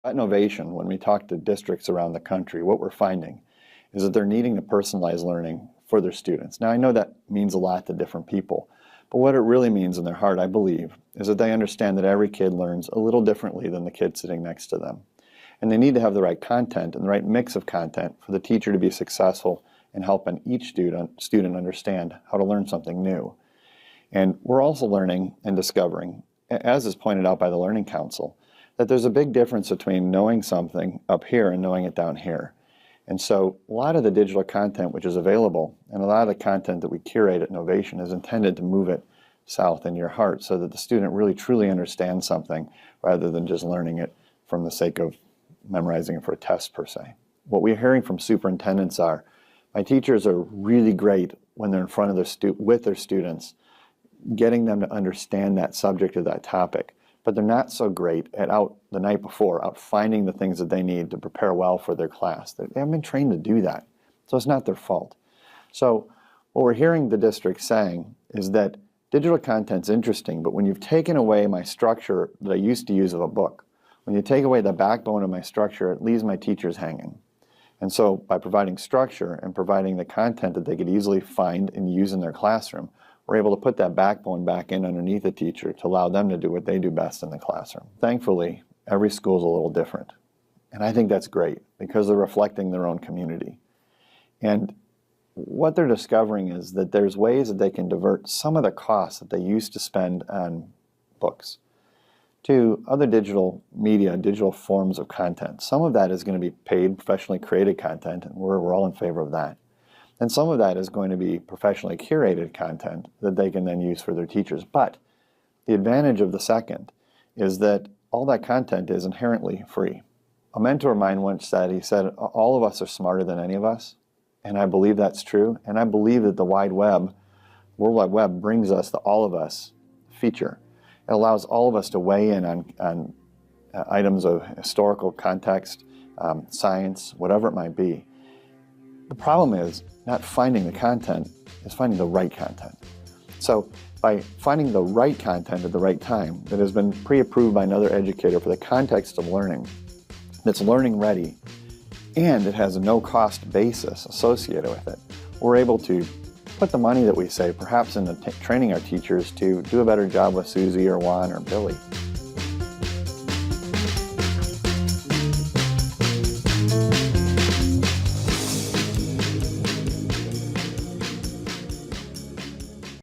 At Knovation, when we talk to districts around the country, what we're finding is that they're needing to personalize learning for their students. Now, I know that means a lot to different people, but what it really means in their heart, I believe, is that they understand that every kid learns a little differently than the kid sitting next to them. And they need to have the right content and the right mix of content for the teacher to be successful in helping each student understand how to learn something new. And we're also learning and discovering, as is pointed out by the Learning Council, that there's a big difference between knowing something up here and knowing it down here. And so a lot of the digital content which is available and a lot of the content that we curate at Knovation is intended to move it south in your heart so that the student really truly understands something rather than just learning it from the sake of memorizing it for a test per se. What we're hearing from superintendents are, my teachers are really great when they're in front of with their students, getting them to understand that subject or that topic. But they're not so great at the night before, out finding the things that they need to prepare well for their class. They haven't been trained to do that, so it's not their fault. So what we're hearing the district saying is that digital content's interesting, but when you've taken away my structure that I used to use of a book, when you take away the backbone of my structure, it leaves my teachers hanging. And so by providing structure and providing the content that they could easily find and use in their classroom, we're able to put that backbone back in underneath the teacher to allow them to do what they do best in the classroom. Thankfully, every school is a little different. And I think that's great because they're reflecting their own community. And what they're discovering is that there's ways that they can divert some of the costs that they used to spend on books to other digital media, digital forms of content. Some of that is going to be paid, professionally created content, and we're all in favor of that. And some of that is going to be professionally curated content that they can then use for their teachers. But the advantage of the second is that all that content is inherently free. A mentor of mine once said, he said, all of us are smarter than any of us. And I believe that's true. And I believe that the World Wide Web brings us the all of us feature. It allows all of us to weigh in on items of historical context, science, whatever it might be. The problem is not finding the content, it's finding the right content. So by finding the right content at the right time that has been pre-approved by another educator for the context of learning, that's learning ready, and it has a no-cost basis associated with it, we're able to put the money that we save perhaps into training our teachers to do a better job with Susie or Juan or Billy.